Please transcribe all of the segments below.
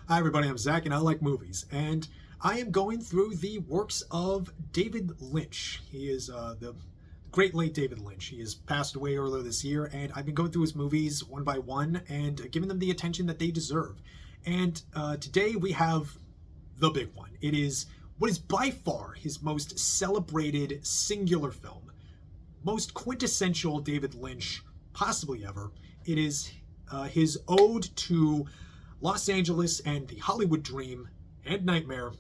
Hi everybody, I'm Zach and I like movies, and I am going through the works of David Lynch. He is the great late David Lynch. He has passed away earlier this year, and I've been going through his movies one by one and giving them the attention that they deserve. And today we have the big one. It is what is by far his most celebrated singular film, most quintessential David Lynch possibly ever. It is his ode to Los Angeles and the Hollywood dream and nightmare,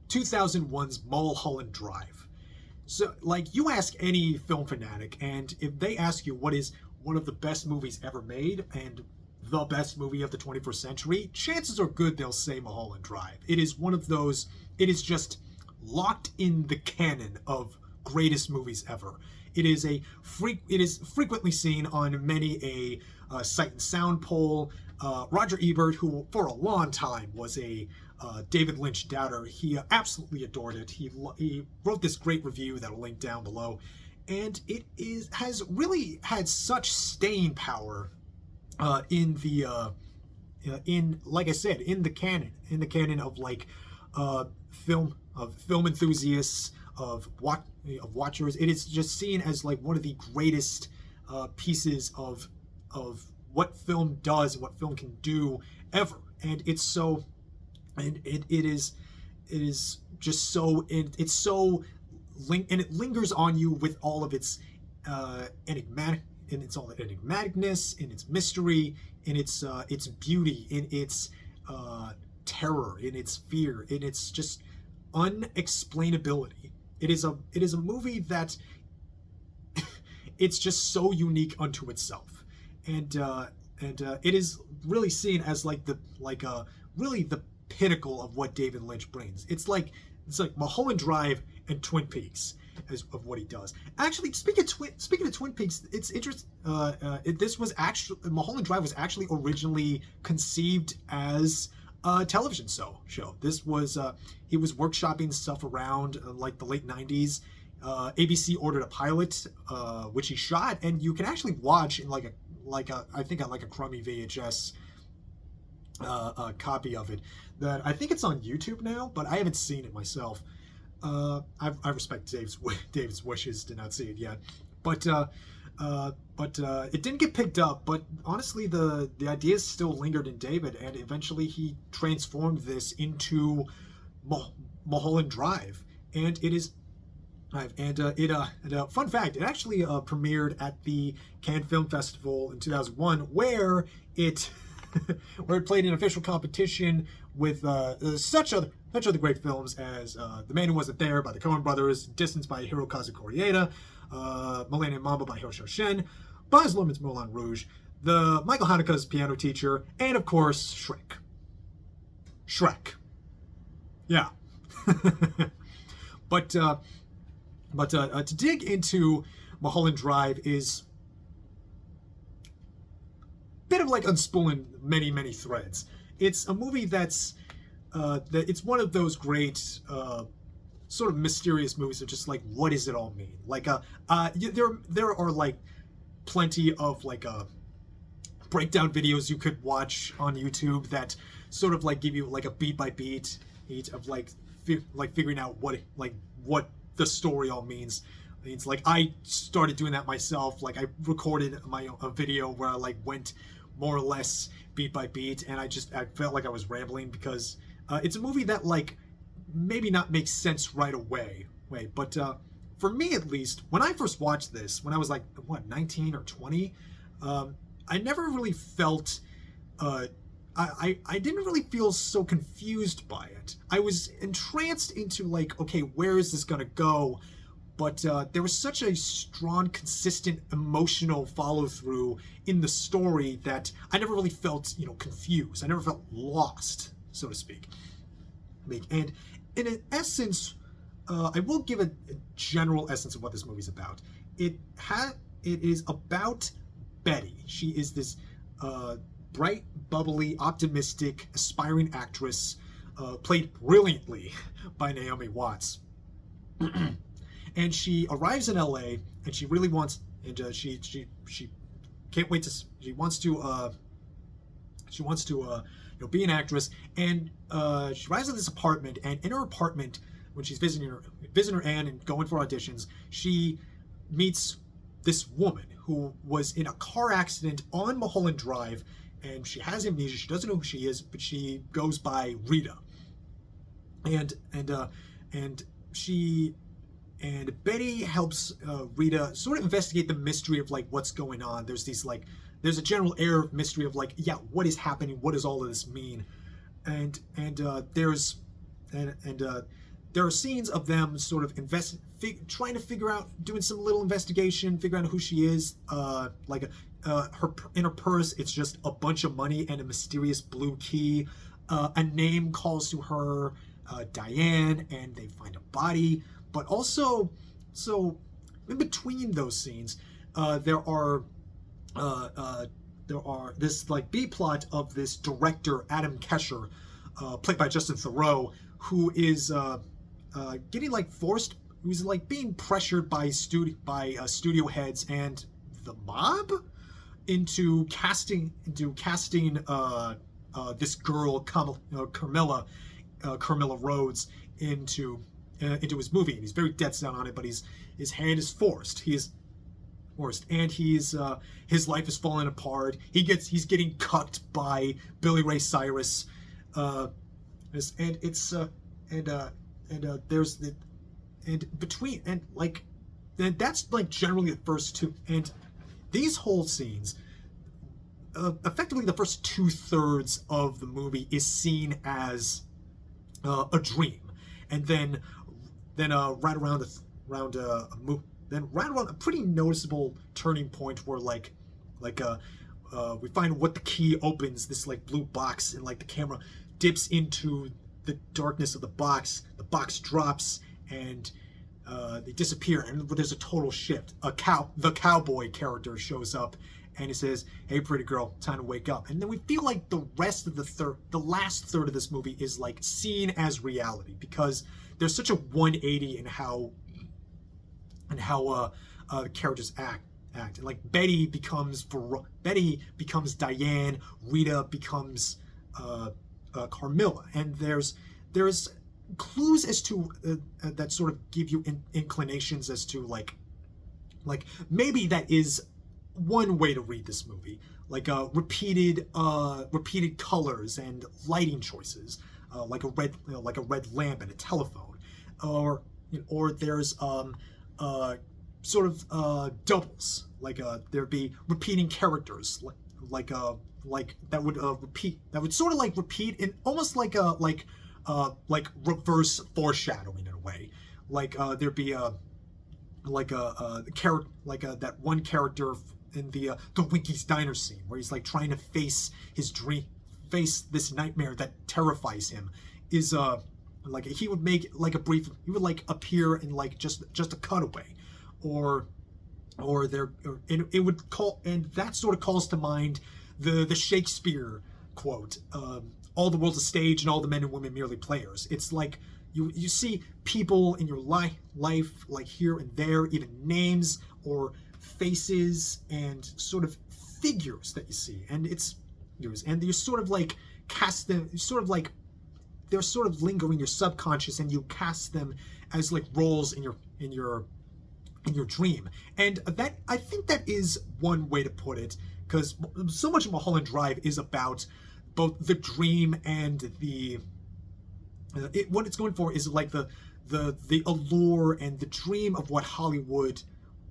2001's Mulholland Drive. So, like, you ask any film fanatic, and if they ask you what is one of the best movies ever made and the best movie of the 21st century, chances are good they'll say Mulholland Drive. It is one of those, it is just locked in the canon of greatest movies ever. It is frequently seen on many a Sight and Sound poll. Roger Ebert, who for a long time was a David Lynch doubter, he absolutely adored it. He wrote this great review that I'll link down below, and it has really had such staying power in like I said, in the canon of like film enthusiasts, of watchers. It is just seen as like one of the greatest pieces of what film does and what film can do ever. And it is just so, it's so and it lingers on you with all of its enigmaticness, in its mystery, in its beauty, in its terror, in its fear, in its just unexplainability. It is a movie that it's just so unique unto itself, and it is really seen as really the pinnacle of what David Lynch brings. It's like Mulholland Drive and Twin Peaks of what he does. Actually, speaking of Twin Peaks, it's interesting. Mulholland Drive was actually originally conceived as a television show. This was he was workshopping stuff around like the late 90s. ABC ordered a pilot, which he shot, and you can actually watch in like a crummy VHS copy of it. That I think it's on YouTube now, but I haven't seen it myself. I respect David's wishes to not see it yet, but it didn't get picked up. But honestly, the ideas still lingered in David, and eventually he transformed this into Mulholland Drive, and it is. Fun fact, it actually premiered at the Cannes Film Festival in 2001, where it played an official competition with such other great films as The Man Who Wasn't There by the Coen Brothers, Distance by Hirokazu Koreeda, Millennium Mamba by Hyo Shin, Baz Luhrmann's Moulin Rouge, the Michael Haneke's Piano Teacher, and of course Shrek. Yeah. But to dig into Mulholland Drive is a bit of like unspooling many threads. It's a movie that's it's one of those great sort of mysterious movies of just like, what does it all mean? Like there are like plenty of like breakdown videos you could watch on YouTube that sort of like give you like a beat by beat of like figuring out what the story all means. It's like I started doing that myself. Like I recorded a video where I like went more or less beat by beat, and I felt like I was rambling because it's a movie that like maybe not makes sense right away. But for me at least, when I first watched this, when I was like 19 or 20, I never really felt I didn't really feel so confused by it. I was entranced into like, okay, where is this gonna go? But there was such a strong, consistent, emotional follow-through in the story that I never really felt, confused. I never felt lost, so to speak. And in an essence, I will give a general essence of what this movie's about. It is about Betty. She is this bright, bubbly, optimistic, aspiring actress, played brilliantly by Naomi Watts. And she arrives in LA, and she really wants, and she can't wait to, she wants to be an actress. And she arrives at this apartment, and in her apartment, when she's visiting her Anne and going for auditions, she meets this woman who was in a car accident on Mulholland Drive, and she has amnesia. She doesn't know who she is, but she goes by Rita. And Betty helps Rita sort of investigate the mystery of like what's going on. There's a general air of mystery of like, yeah, what is happening? What does all of this mean? And there are scenes of them sort of trying to figure out, doing some little investigation, figuring out who she is. In her purse, it's just a bunch of money and a mysterious blue key. A name calls to her, Diane, and they find a body. But also, so in between those scenes, there are this like B plot of this director Adam Kesher, played by Justin Theroux, who is getting like forced, who's like being pressured by studio heads and the mob into casting this girl Carmilla Rhodes into his movie, and he's very dead set on it. But his hand is forced. His life is falling apart. He's getting cucked by Billy Ray Cyrus, there's that's like generally the first two, and these whole scenes, effectively the first 2/3 of the movie is seen as a dream, and then right around a pretty noticeable turning point where we find what the key opens, this like blue box, and like the camera dips into the darkness of the box drops, and they disappear, and there's a total shift. The cowboy character shows up, and he says, "Hey, pretty girl, time to wake up." And then we feel like the rest of the last third of this movie is like seen as reality, because there's such a 180 in how the characters act. And like Betty becomes Diane, Rita becomes Carmilla, and there's clues as to that sort of give you inclinations as to like maybe that is one way to read this movie, like repeated colors and lighting choices, like a red lamp and a telephone, or there's sort of doubles, like there'd be repeating characters, like that would sort of like repeat in almost like reverse foreshadowing in a way, like there'd be that one character in the Winky's Diner scene where he's like trying to face this nightmare that terrifies him, is like he would make like appear in like just a cutaway, or it would call, and that sort of calls to mind the Shakespeare quote, "All the world's a stage and all the men and women merely players." It's like you see people in your life like here and there, even names or faces and sort of figures that you see, and it's yours, and you sort of like cast them, sort of like they're sort of lingering in your subconscious, and you cast them as like roles in your dream. And that, I think that is one way to put it, because so much of Mulholland Drive is about both the dream and what it's going for is like the allure and the dream of what Hollywood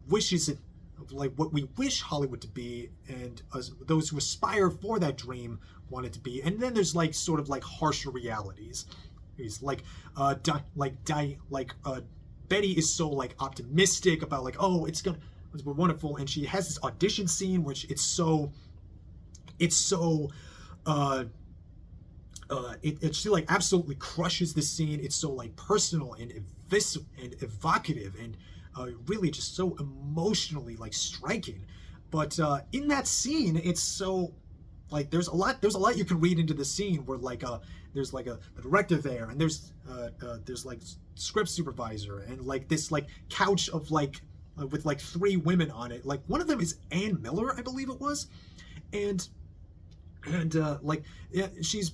wishes it, like what we wish Hollywood to be, and those who aspire for that dream want it to be. And then there's like sort of like harsher realities. It's like Betty is so like optimistic about like, oh, it's wonderful, and she has this audition scene which she like absolutely crushes this scene. It's so like personal and evocative, and really just so emotionally like striking. But in that scene, it's so like there's a lot you can read into the scene, where like there's like the director there, and there's like script supervisor, and like this like couch of like with like 3 women on it. Like one of them is Ann Miller, I believe it was, and and like, yeah, she's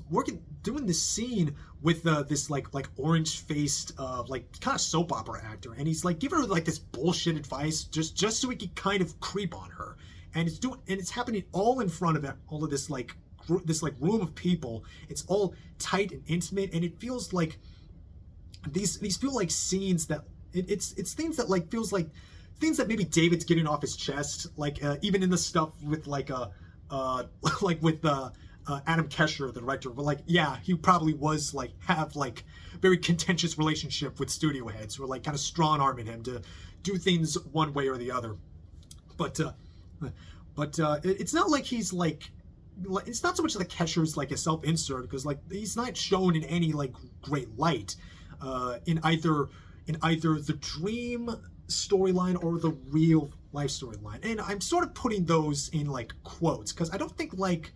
doing this scene with this like orange faced like kind of soap opera actor, and he's like giving her like this bullshit advice just so he can kind of creep on her, and it's happening all in front of all of this like this like room of people. It's all tight and intimate, and it feels like these feel like scenes that it's things that like feels like things that maybe David's getting off his chest, like even in the stuff with like like with Adam Kesher, the director. But like, yeah, he probably was like have like very contentious relationship with studio heads who are like kind of strong arming him to do things one way or the other. But it's not like he's like it's not so much like Kesher's like a self-insert, because like he's not shown in any like great light in either the dream storyline or the real life storyline. And I'm sort of putting those in like quotes, because I don't think like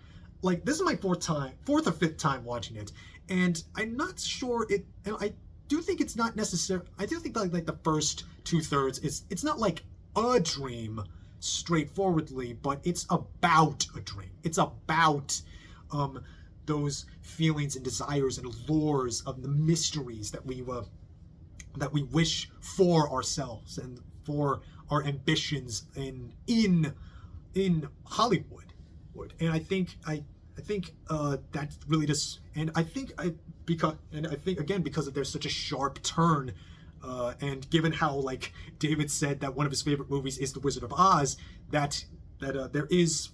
this is my fourth or fifth time watching it, and I'm not sure it, and I do think it's not necessary. I do think like the first 2/3 it's not like a dream straightforwardly, but it's about a dream. It's about those feelings and desires and allures of the mysteries that we wish for ourselves and for our ambitions in Hollywood. And I think that really just, and I think again, because there's such a sharp turn, and given how like David said that one of his favorite movies is The Wizard of Oz, that there is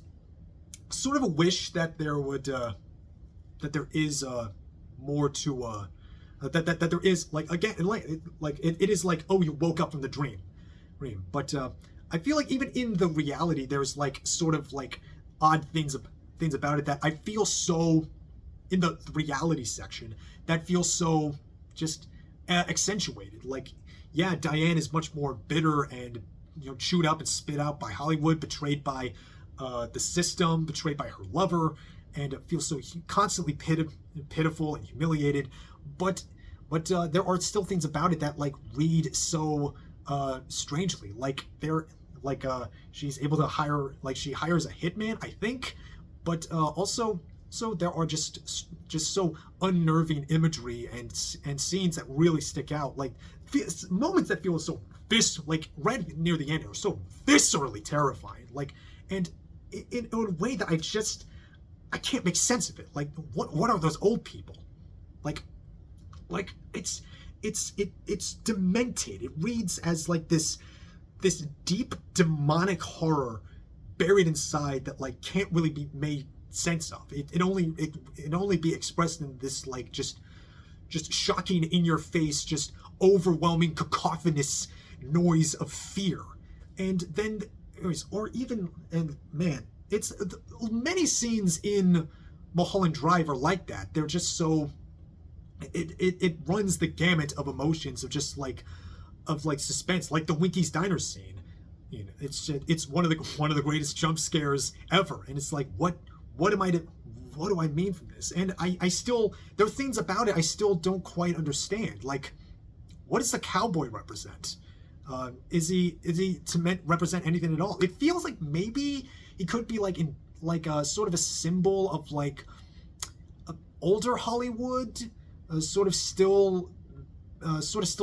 sort of a wish that there is more to that there is like, again, like it is like, oh, you woke up from the dream, but I feel like even in the reality there's like sort of like odd things about it that I feel so, in the reality section, that feels so just accentuated. Like, yeah, Diane is much more bitter and chewed up and spit out by Hollywood, betrayed by the system, betrayed by her lover, and feels so constantly pitiful and humiliated. But there are still things about it that like read so strangely. Like she's able to hire, like she hires a hitman, I think, but also so there are just so unnerving imagery and scenes that really stick out, like moments that feel so like right near the end are so viscerally terrifying, like, and in a way that I can't make sense of it. Like, what are those old people? Like it's demented. It reads as like this deep demonic horror buried inside that like can't really be made sense of. It only be expressed in this like just shocking, in your face, just overwhelming cacophonous noise of fear. And then man, it's many scenes in Mulholland Drive are like that. They're just so, it runs the gamut of emotions of just like suspense, like the Winky's Diner scene. It's one of the greatest jump scares ever, and it's like, what do I mean from this? And I still, there are things about it I still don't quite understand. Like, what does the cowboy represent? Is he to represent anything at all? It feels like maybe he could be like in like a sort of a symbol of like older Hollywood, sort of still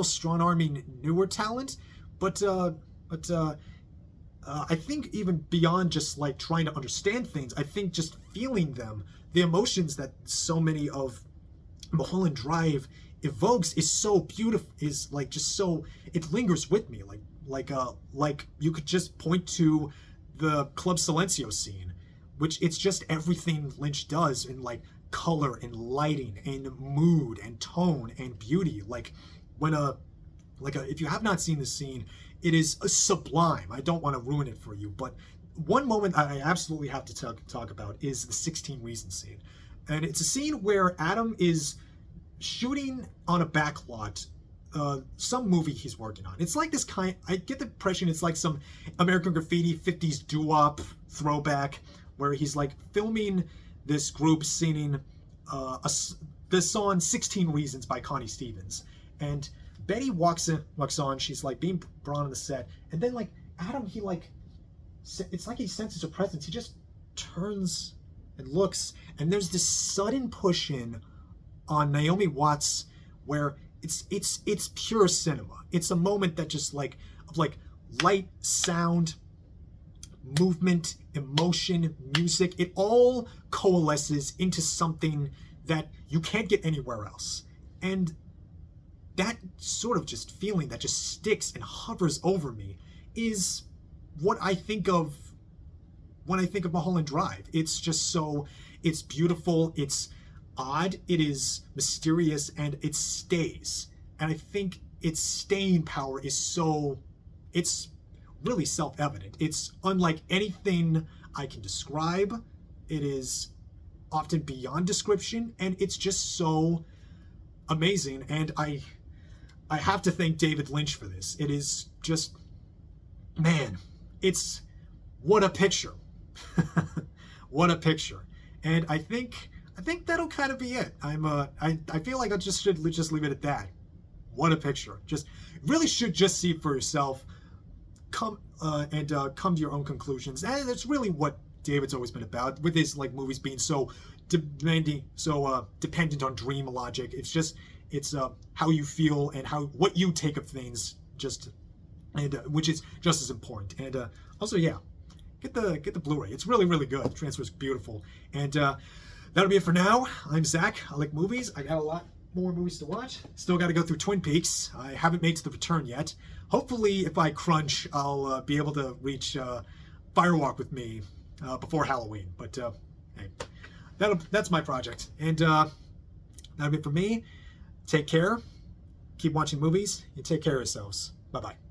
strong arming newer talent, but I think even beyond just like trying to understand things, I think just feeling them, the emotions that so many of Mulholland Drive evokes is so beautiful, is like just so, it lingers with me. Like you could just point to the Club Silencio scene, which it's just everything Lynch does in like color and lighting and mood and tone and beauty. Like if you have not seen this scene, it is sublime. I don't want to ruin it for you, but one moment I absolutely have to talk about is the 16 Reasons scene. And it's a scene where Adam is shooting on a backlot, some movie he's working on. It's like this kind, I get the impression it's like some American Graffiti 50s doo-wop throwback, where he's like filming this group singing the song 16 Reasons by Connie Stevens. And Betty walks on, she's like being brought on the set, and then like Adam, he like, it's like he senses her presence, he just turns and looks, and there's this sudden push in on Naomi Watts where it's pure cinema. It's a moment that just like of like light, sound, movement, emotion, music, it all coalesces into something that you can't get anywhere else. And that sort of just feeling that just sticks and hovers over me is what I think of when I think of Mulholland Drive. It's just so, it's beautiful, it's odd, it is mysterious, and it stays. And I think its staying power is so, it's really self-evident. It's unlike anything I can describe. It is often beyond description, and it's just so amazing. And I have to thank David Lynch for this. It is just, man, it's, what a picture. What a picture. And I think that'll kind of be it. I feel like I should just leave it at that. What a picture. Just really should just see it for yourself. Come to your own conclusions. And that's really what David's always been about, with his like movies being so demanding, so dependent on dream logic. It's how you feel and what you take of things, just, and which is just as important. And also, yeah, get the Blu-ray. It's really, really good. The transfer's beautiful. And that'll be it for now. I'm Zach. I like movies. I got a lot more movies to watch. Still got to go through Twin Peaks. I haven't made to the return yet. Hopefully, if I crunch, I'll be able to reach Firewalk with Me before Halloween. But hey, that's my project. And that'll be it for me. Take care. Keep watching movies. And take care of yourselves. Bye-bye.